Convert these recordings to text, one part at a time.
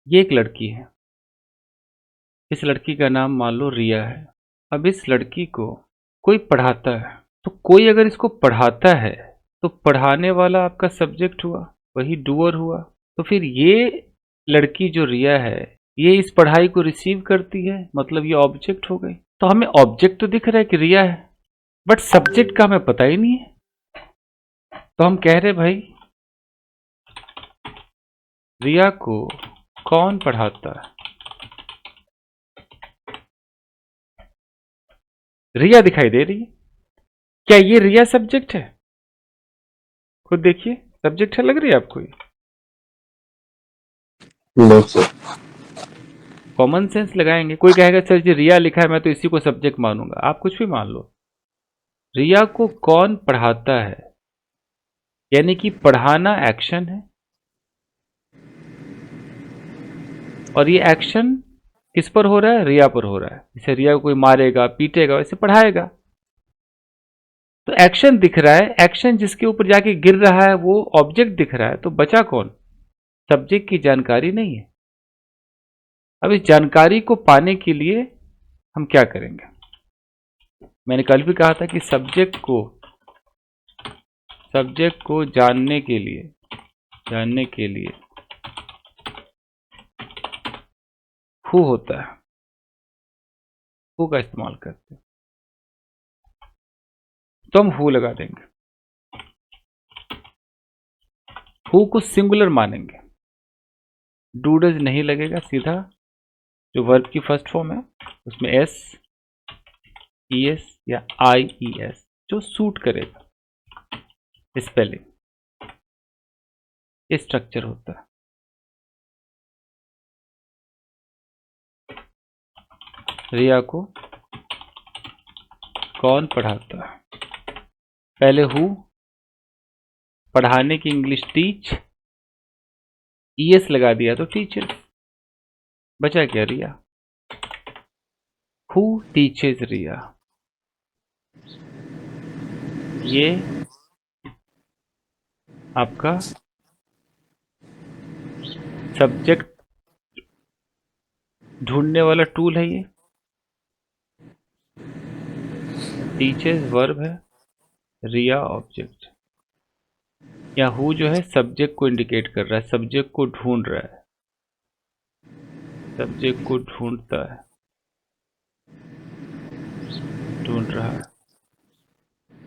ये एक लड़की है। इस लड़की का नाम मान लो रिया है। अब इस लड़की को कोई पढ़ाता है, तो कोई अगर इसको पढ़ाता है तो पढ़ाने वाला आपका सब्जेक्ट हुआ, वही डूअर हुआ। तो फिर ये लड़की जो रिया है, ये इस पढ़ाई को रिसीव करती है, मतलब ये ऑब्जेक्ट हो गई। तो हमें ऑब्जेक्ट तो दिख रहा है कि रिया है, बट सब्जेक्ट का हमें पता ही नहीं है। तो हम कह रहे भाई रिया को कौन पढ़ाता है? रिया दिखाई दे रही है, क्या ये रिया सब्जेक्ट है? खुद देखिए, सब्जेक्ट है लग रही है आपको ये? No sir. कॉमन सेंस लगाएंगे। कोई कहेगा सर जी रिया लिखा है, मैं तो इसी को सब्जेक्ट मानूंगा। आप कुछ भी मान लो, रिया को कौन पढ़ाता है, यानी कि पढ़ाना एक्शन है, और ये एक्शन किस पर हो रहा है? रिया पर हो रहा है। जैसे रिया को कोई मारेगा पीटेगा, वैसे पढ़ाएगा। तो एक्शन दिख रहा है, एक्शन जिसके ऊपर जाके गिर रहा है वो ऑब्जेक्ट दिख रहा है। तो बचा कौन? सब्जेक्ट की जानकारी नहीं है। अब इस जानकारी को पाने के लिए हम क्या करेंगे? मैंने कल भी कहा था कि सब्जेक्ट को जानने के लिए हु होता है, हु का इस्तेमाल करते हैं। तो हम हु लगा देंगे, हु को सिंगुलर मानेंगे। डू डज नहीं लगेगा, सीधा जो वर्ब की फर्स्ट फॉर्म है उसमें एस ई एस या आई ई एस जो सूट करेगा, स्पेलिंग, ये स्ट्रक्चर होता है। रिया को कौन पढ़ाता है? पहले हु, पढ़ाने की इंग्लिश टीच, ईएस लगा दिया तो टीचर। बचा क्या? रिया। हु टीचेज रिया। ये आपका सब्जेक्ट ढूंढने वाला टूल है। ये टीचेज वर्ब है, रिया ऑब्जेक्ट। या हु जो है सब्जेक्ट को इंडिकेट कर रहा है, सब्जेक्ट को ढूंढ रहा है, सब्जेक्ट को ढूंढता है, ढूंढ रहा है।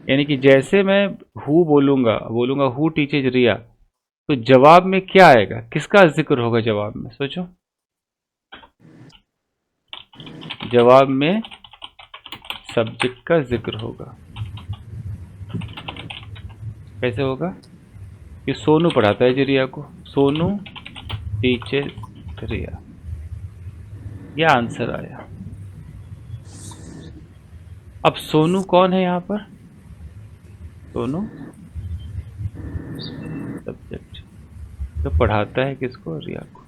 यानी कि जैसे मैं हु बोलूंगा हु टीचेज रिया, तो जवाब में क्या आएगा? किसका जिक्र होगा जवाब में? सोचो, जवाब में सब्जेक्ट का जिक्र होगा। कैसे होगा? कि सोनू पढ़ाता है जी रिया को, सोनू टीचेज रिया। यह आंसर आया। अब सोनू कौन है यहां पर? सोनू सब्जेक्ट, तो पढ़ाता है किसको? रिया को।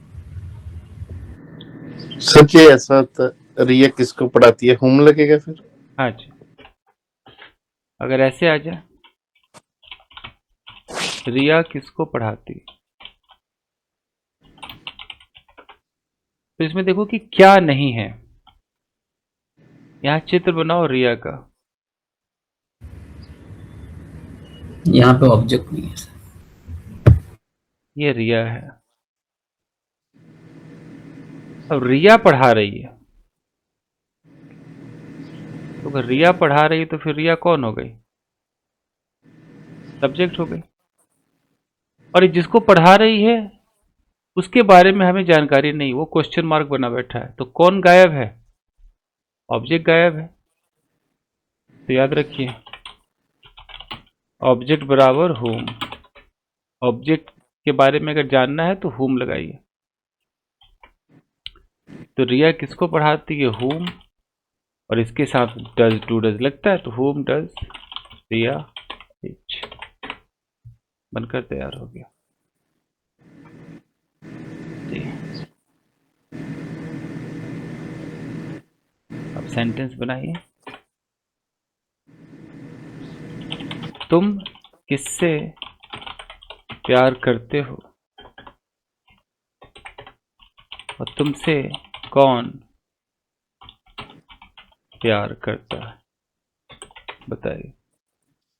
सर जी ऐसा रिया किसको पढ़ाती है, होम लगेगा फिर? हाँ जी, अगर ऐसे आ जाए, रिया किसको पढ़ाती है, तो इसमें देखो कि क्या नहीं है। यहां चित्र बनाओ रिया का, यहाँ पे ऑब्जेक्ट नहीं है सर। ये रिया है। अब रिया पढ़ा रही है, तो अगर रिया पढ़ा रही है तो फिर रिया कौन हो गई? सब्जेक्ट हो गई। और जिसको पढ़ा रही है उसके बारे में हमें जानकारी नहीं, वो क्वेश्चन मार्क बना बैठा है। तो कौन गायब है? ऑब्जेक्ट गायब है। तो याद रखिए, ऑब्जेक्ट बराबर होम। ऑब्जेक्ट के बारे में अगर जानना है तो होम लगाइए। तो रिया किसको पढ़ाती है? होम। और इसके साथ डज टू डज लगता है, तो होम डज रिया टीच। बनकर तैयार हो गया जी। अब सेंटेंस बनाइए। तुम किससे प्यार करते हो? और तुमसे कौन प्यार करता है? बताइए।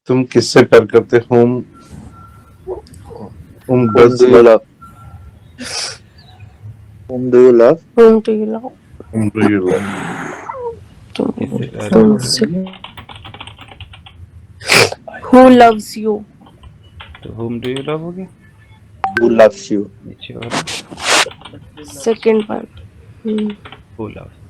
तुम किससे प्यार करते? whom Whom do you love? Whom do you love? whom do you love? किससे प्यार करते तुमसे हो? who loves you? तो whom do you love हो गया। Who loves you? नीचे वाला Second one. who loves